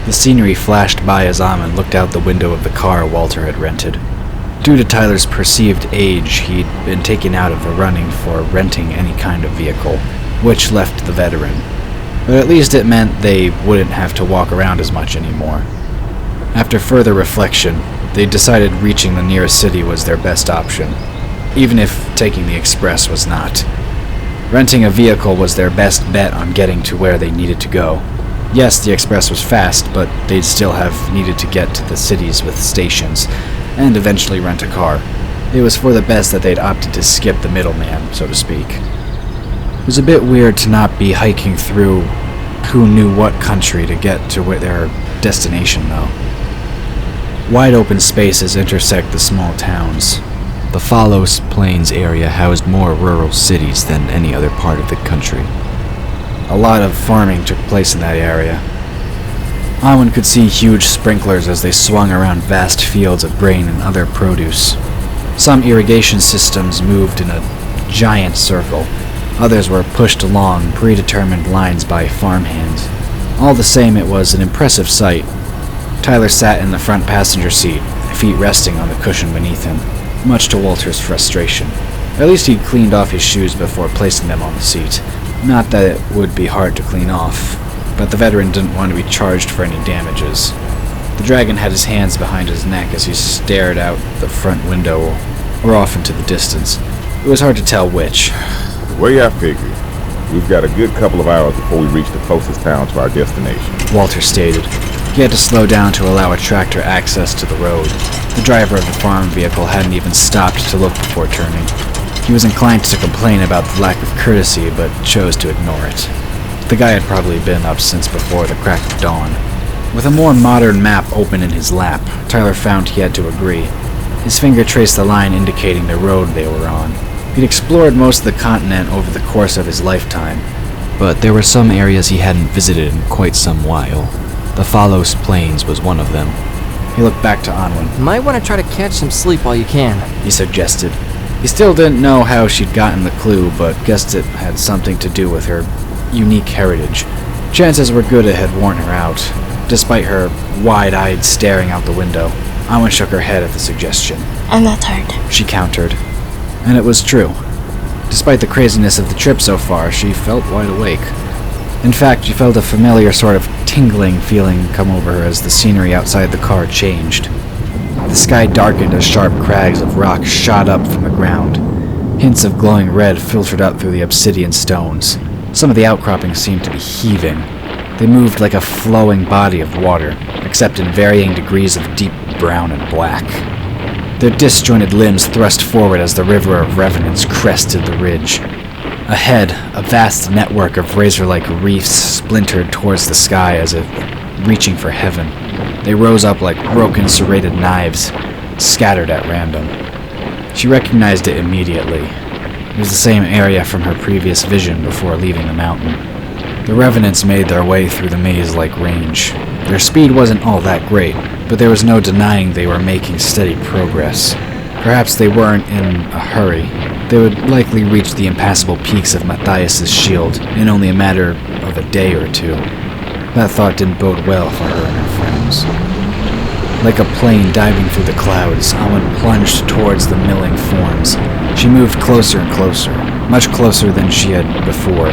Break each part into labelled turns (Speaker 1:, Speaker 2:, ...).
Speaker 1: The scenery flashed by as Anwen looked out the window of the car Walter had rented. Due to Tyler's perceived age, he'd been taken out of the running for renting any kind of vehicle, which left the veteran. But at least it meant they wouldn't have to walk around as much anymore. After further reflection, they decided reaching the nearest city was their best option, even if taking the express was not. Renting a vehicle was their best bet on getting to where they needed to go. Yes, the express was fast, but they'd still have needed to get to the cities with stations, and eventually rent a car. It was for the best that they'd opted to skip the middleman, so to speak. It was a bit weird to not be hiking through who knew what country to get to their destination, though. Wide open spaces intersect the small towns.
Speaker 2: The Fallos Plains area housed more rural cities than any other part of the country.
Speaker 1: A lot of farming took place in that area. Anwen could see huge sprinklers as they swung around vast fields of grain and other produce. Some irrigation systems moved in a giant circle. Others were pushed along predetermined lines by farmhands. All the same, it was an impressive sight. Tyler sat in the front passenger seat, feet resting on the cushion beneath him, much to Walter's frustration. At least he'd cleaned off his shoes before placing them on the seat. Not that it would be hard to clean off, but the veteran didn't want to be charged for any damages. The dragon had his hands behind his neck as he stared out the front window or off into the distance. It was hard to tell which.
Speaker 3: The way I figured, we've got a good couple of hours before we reach the closest town to our destination,
Speaker 1: Walter stated. He had to slow down to allow a tractor access to the road. The driver of the farm vehicle hadn't even stopped to look before turning. He was inclined to complain about the lack of courtesy, but chose to ignore it. The guy had probably been up since before the crack of dawn. With a more modern map open in his lap, Tyler found he had to agree. His finger traced the line indicating the road they were on. He'd explored most of the continent over the course of his lifetime,
Speaker 2: but there were some areas he hadn't visited in quite some while. The Fallos Plains was one of them.
Speaker 1: He looked back to Anwen.
Speaker 4: Might want to try to catch some sleep while you can,
Speaker 1: he suggested. He still didn't know how she'd gotten the clue, but guessed it had something to do with her unique heritage. Chances were good it had worn her out. Despite her wide-eyed staring out the window, Anwen shook her head at the suggestion.
Speaker 5: I'm not tired,
Speaker 1: she countered. And it was true. Despite the craziness of the trip so far, she felt wide awake. In fact, she felt a familiar sort of tingling feeling come over her as the scenery outside the car changed. The sky darkened as sharp crags of rock shot up from the ground. Hints of glowing red filtered up through the obsidian stones. Some of the outcroppings seemed to be heaving. They moved like a flowing body of water, except in varying degrees of deep brown and black. Their disjointed limbs thrust forward as the river of revenants crested the ridge. Ahead, a vast network of razor-like reefs splintered towards the sky as if reaching for heaven. They rose up like broken serrated knives, scattered at random. She recognized it immediately. It was the same area from her previous vision before leaving the mountain. The revenants made their way through the maze-like range. Their speed wasn't all that great, but there was no denying they were making steady progress. Perhaps they weren't in a hurry. They would likely reach the impassable peaks of Matthias's shield in only a matter of a day or two. That thought didn't bode well for her and her friends. Like a plane diving through the clouds, Anwen plunged towards the milling forms. She moved closer and closer, much closer than she had before,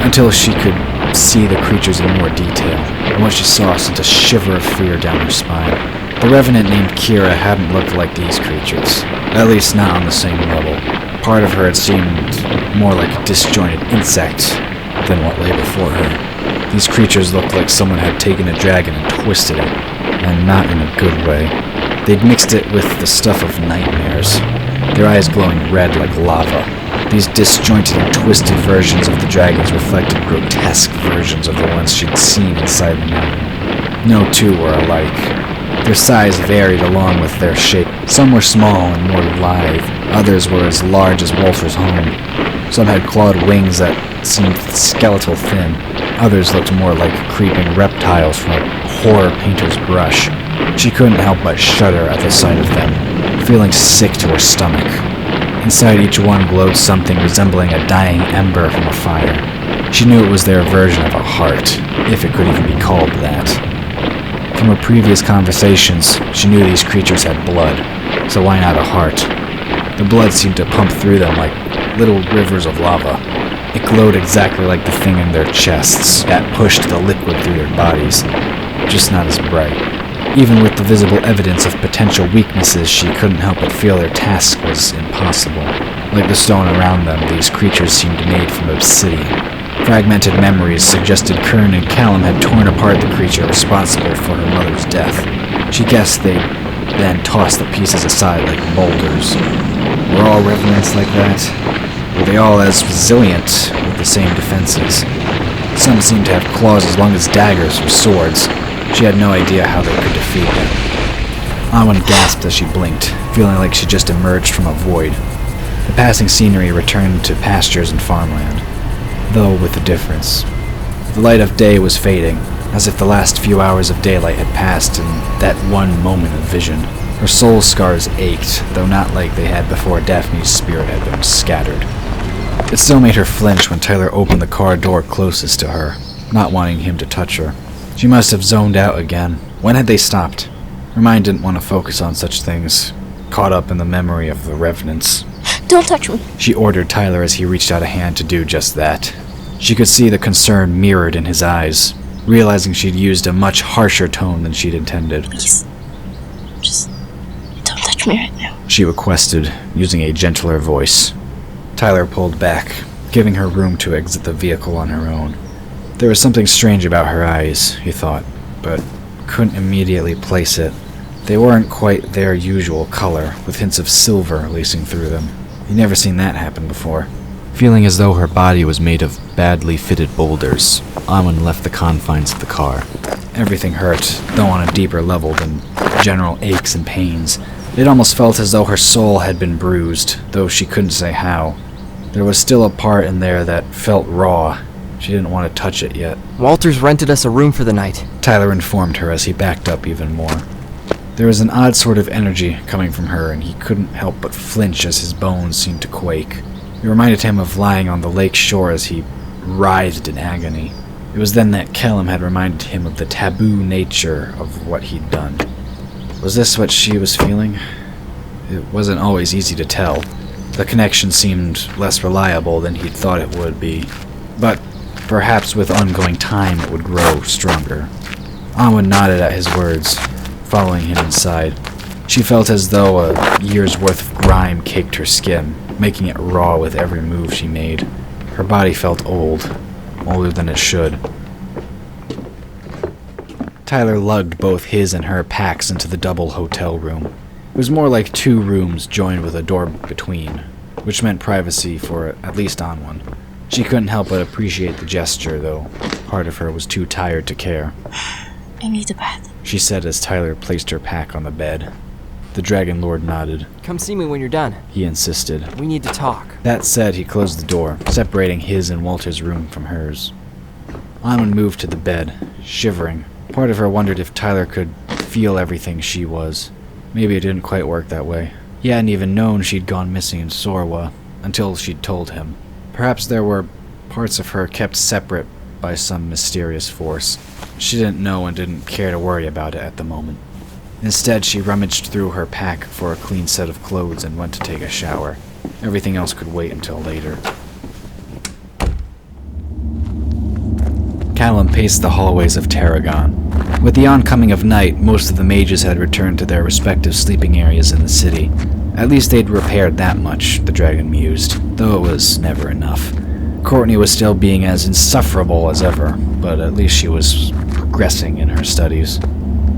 Speaker 1: until she could see the creatures in more detail, and what she saw sent a shiver of fear down her spine. The revenant named Kira hadn't looked like these creatures, at least not on the same level. Part of her had seemed more like a disjointed insect than what lay before her. These creatures looked like someone had taken a dragon and twisted it, and not in a good way. They'd mixed it with the stuff of nightmares, their eyes glowing red like lava. These disjointed and twisted versions of the dragons reflected grotesque versions of the ones she'd seen inside the mountain. No two were alike. Their size varied along with their shape. Some were small and more lithe. Others were as large as Walter's home. Some had clawed wings that seemed skeletal thin. Others looked more like creeping reptiles from a horror painter's brush. She couldn't help but shudder at the sight of them, feeling sick to her stomach. Inside each one glowed something resembling a dying ember from a fire. She knew it was their version of a heart, if it could even be called that. From her previous conversations, she knew these creatures had blood, so why not a heart? The blood seemed to pump through them like little rivers of lava. It glowed exactly like the thing in their chests that pushed the liquid through their bodies, just not as bright. Even with the visible evidence of potential weaknesses, she couldn't help but feel their task was impossible. Like the stone around them, these creatures seemed made from obsidian. Fragmented memories suggested Kern and Callum had torn apart the creature responsible for her mother's death. She guessed they then tossed the pieces aside like boulders. Were all revenants like that? Were they all as resilient with the same defenses? Some seemed to have claws as long as daggers or swords. She had no idea how they could defeat them. Anwen gasped as she blinked, feeling like she just emerged from a void. The passing scenery returned to pastures and farmland, though with a difference. The light of day was fading, as if the last few hours of daylight had passed in that one moment of vision. Her soul scars ached, though not like they had before Daphne's spirit had been scattered. It still made her flinch when Tyler opened the car door closest to her, not wanting him to touch her. She must have zoned out again. When had they stopped? Her mind didn't want to focus on such things, caught up in the memory of the revenants.
Speaker 5: Don't touch me.
Speaker 1: She ordered Tyler as he reached out a hand to do just that. She could see the concern mirrored in his eyes, realizing she'd used a much harsher tone than she'd intended.
Speaker 5: Please. Just don't touch me right now.
Speaker 1: She requested, using a gentler voice. Tyler pulled back, giving her room to exit the vehicle on her own. There was something strange about her eyes, he thought, but couldn't immediately place it. They weren't quite their usual color, with hints of silver lacing through them. He'd never seen that happen before.
Speaker 2: Feeling as though her body was made of badly fitted boulders, Anwen left the confines of the car.
Speaker 1: Everything hurt, though on a deeper level than general aches and pains. It almost felt as though her soul had been bruised, though she couldn't say how. There was still a part in there that felt raw. She didn't want to touch it yet.
Speaker 4: Walter's rented us a room for the night,
Speaker 1: Tyler informed her as he backed up even more. There was an odd sort of energy coming from her, and he couldn't help but flinch as his bones seemed to quake. It reminded him of lying on the lake shore as he writhed in agony. It was then that Callum had reminded him of the taboo nature of what he'd done. Was this what she was feeling? It wasn't always easy to tell. The connection seemed less reliable than he'd thought it would be. But perhaps with ongoing time it would grow stronger. Anwen nodded at his words, following him inside. She felt as though a year's worth of grime caked her skin, making it raw with every move she made. Her body felt old, older than it should. Tyler lugged both his and her packs into the double hotel room. It was more like two rooms joined with a door between, which meant privacy for at least Anwen. She couldn't help but appreciate the gesture, though part of her was too tired to care.
Speaker 5: I need a bath.
Speaker 1: She said as Tyler placed her pack on the bed. The Dragon Lord nodded.
Speaker 4: Come see me when you're done.
Speaker 1: He insisted.
Speaker 4: We need to talk.
Speaker 1: That said, he closed the door, separating his and Walter's room from hers. Anwen moved to the bed, shivering. Part of her wondered if Tyler could feel everything she was. Maybe it didn't quite work that way. He hadn't even known she'd gone missing in Sorwa, until she'd told him. Perhaps there were parts of her kept separate by some mysterious force. She didn't know and didn't care to worry about it at the moment. Instead, she rummaged through her pack for a clean set of clothes and went to take a shower. Everything else could wait until later. Callum paced the hallways of Tarragon. With the oncoming of night, most of the mages had returned to their respective sleeping areas in the city. At least they'd repaired that much, the dragon mused, though it was never enough. Courtney was still being as insufferable as ever, but at least she was progressing in her studies.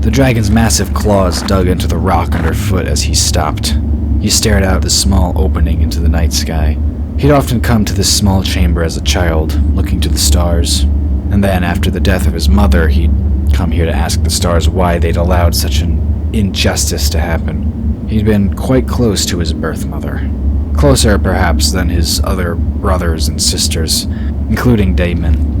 Speaker 1: The dragon's massive claws dug into the rock underfoot as he stopped. He stared out the small opening into the night sky. He'd often come to this small chamber as a child, looking to the stars. And then, after the death of his mother, he'd come here to ask the stars why they'd allowed such an injustice to happen. He'd been quite close to his birth mother. Closer, perhaps, than his other brothers and sisters, including Damon.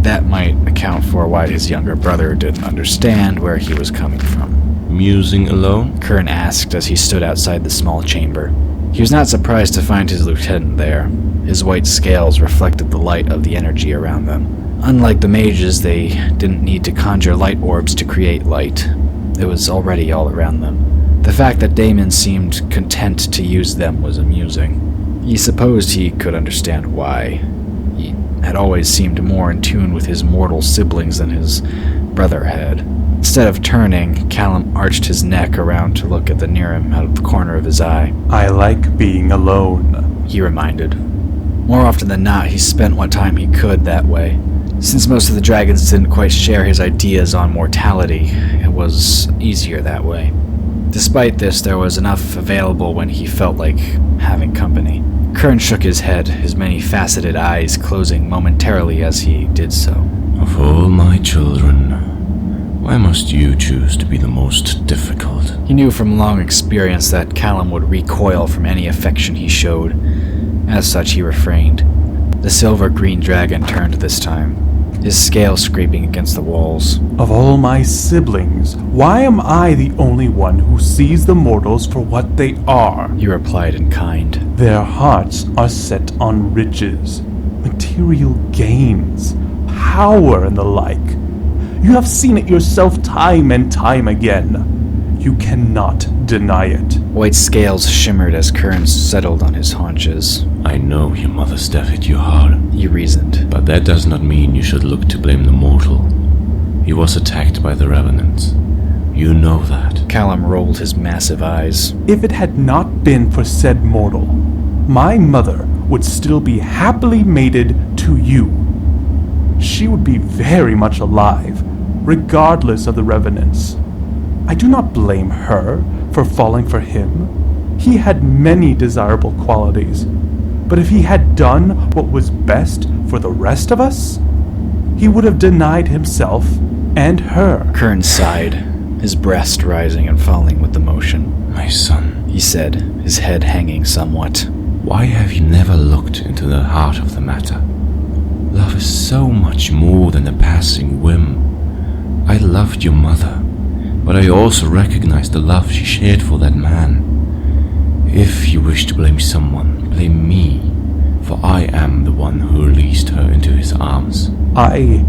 Speaker 1: That might account for why his younger brother didn't understand where he was coming from.
Speaker 6: Musing alone?
Speaker 1: Kern asked as he stood outside the small chamber. He was not surprised to find his lieutenant there. His white scales reflected the light of the energy around them. Unlike the mages, they didn't need to conjure light orbs to create light. It was already all around them. The fact that Damon seemed content to use them was amusing. He supposed he could understand why. He had always seemed more in tune with his mortal siblings than his brother had. Instead of turning, Callum arched his neck around to look at the Nurrim out of the corner of his eye.
Speaker 7: I like being alone,
Speaker 1: He reminded. More often than not, he spent what time he could that way. Since most of the dragons didn't quite share his ideas on mortality, it was easier that way. Despite this, there was enough available when he felt like having company. Kern shook his head, his many-faceted eyes closing momentarily as he did so.
Speaker 6: Of all my children, why must you choose to be the most difficult?
Speaker 1: He knew from long experience that Callum would recoil from any affection he showed. As such, he refrained. The silver-green dragon turned this time, his scales scraping against the walls.
Speaker 7: Of all my siblings, why am I the only one who sees the mortals for what they are?
Speaker 1: He replied in kind.
Speaker 7: Their hearts are set on riches, material gains, power, and the like. You have seen it yourself time and time again. You cannot deny it.
Speaker 1: White scales shimmered as Kern settled on his haunches.
Speaker 6: I know your mother stabbed at you hard,
Speaker 1: He reasoned.
Speaker 6: but that does not mean you should look to blame the mortal. He was attacked by the revenants. You know that.
Speaker 1: Callum rolled his massive eyes.
Speaker 7: If it had not been for said mortal, my mother would still be happily mated to you. She would be very much alive, regardless of the revenants. I do not blame her for falling for him. He had many desirable qualities, but if he had done what was best for the rest of us, he would have denied himself and her.
Speaker 1: Kern sighed, his breast rising and falling with the motion.
Speaker 6: My son,
Speaker 1: He said, his head hanging somewhat.
Speaker 6: why have you never looked into the heart of the matter? Love is so much more than a passing whim. I loved your mother, but I also recognized the love she shared for that man. If you wish to blame someone, blame me, for I am the one who released her into his arms.
Speaker 7: I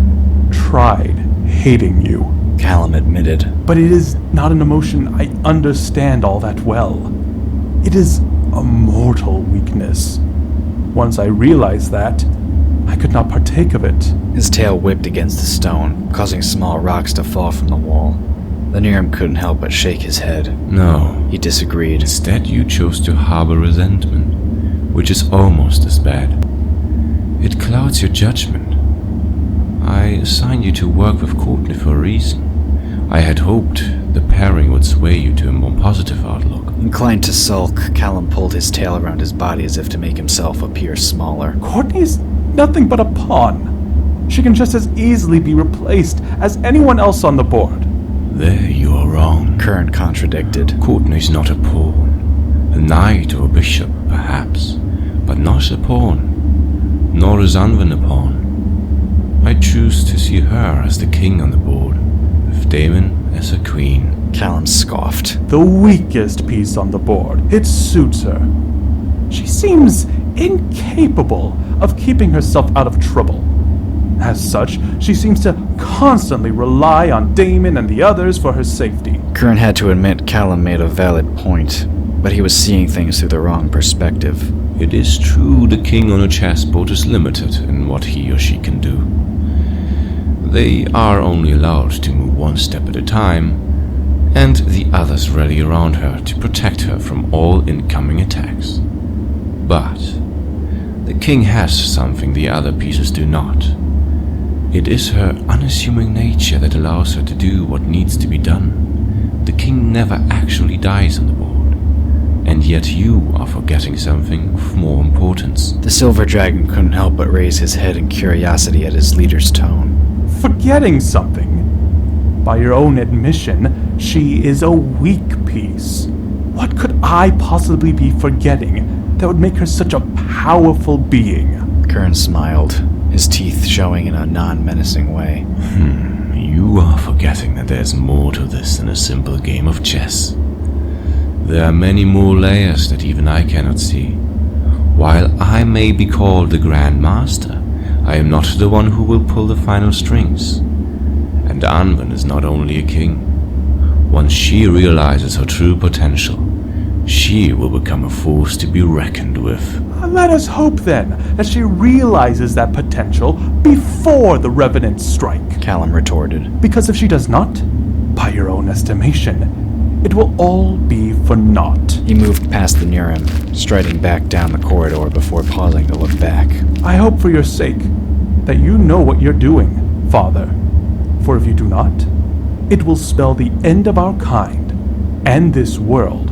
Speaker 7: tried hating you,
Speaker 1: Callum admitted.
Speaker 7: but it is not an emotion I understand all that well. It is a mortal weakness. Once I realized that, I could not partake of it.
Speaker 1: His tail whipped against the stone, causing small rocks to fall from the wall. The Nurrim couldn't help but shake his head.
Speaker 6: No,
Speaker 1: He disagreed.
Speaker 6: instead you chose to harbor resentment, which is almost as bad. It clouds your judgment. I assigned you to work with Courtney for a reason. I had hoped the pairing would sway you to a more positive outlook.
Speaker 1: Inclined to sulk, Callum pulled his tail around his body as if to make himself appear smaller.
Speaker 7: Courtney is nothing but a pawn. She can just as easily be replaced as anyone else on the board.
Speaker 6: There you are wrong.
Speaker 1: Kern contradicted.
Speaker 6: Courtney's not a pawn. A knight or a bishop, perhaps, but not a pawn. Nor is Anwen a pawn. I choose to see her as the king on the board, with Damon as a queen.
Speaker 1: Callum scoffed.
Speaker 7: The weakest piece on the board. It suits her. She seems incapable of keeping herself out of trouble. As such, she seems to constantly rely on Damon and the others for her safety.
Speaker 1: Kern had to admit Callum made a valid point, but he was seeing things through the wrong perspective.
Speaker 6: It is true the king on a chessboard is limited in what he or she can do. They are only allowed to move one step at a time, and the others rally around her to protect her from all incoming attacks. But the king has something the other pieces do not. It is her unassuming nature that allows her to do what needs to be done. The king never actually dies on the board, and yet you are forgetting something of more importance.
Speaker 1: The silver dragon couldn't help but raise his head in curiosity at his leader's tone.
Speaker 7: Forgetting something. By your own admission, she is a weak piece. What could I possibly be forgetting that would make her such a powerful being?
Speaker 1: Kern smiled, his teeth showing in a non-menacing way.
Speaker 6: You are forgetting that there's more to this than a simple game of chess. There are many more layers that even I cannot see. While I may be called the Grand Master, I am not the one who will pull the final strings. And Anwen is not only a king. Once she realizes her true potential, she will become a force to be reckoned with.
Speaker 7: Let us hope then that she realizes that potential before the Revenants strike.
Speaker 1: Callum retorted.
Speaker 7: Because if she does not, by your own estimation, it will all be for naught.
Speaker 1: He moved past the Nurrim, striding back down the corridor before pausing to look back.
Speaker 7: I hope for your sake that you know what you're doing, Father. For if you do not, it will spell the end of our kind and this world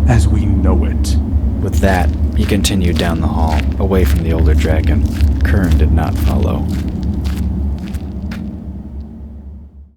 Speaker 7: as we know it.
Speaker 1: With that, he continued down the hall, away from the older dragon. Kern did not follow.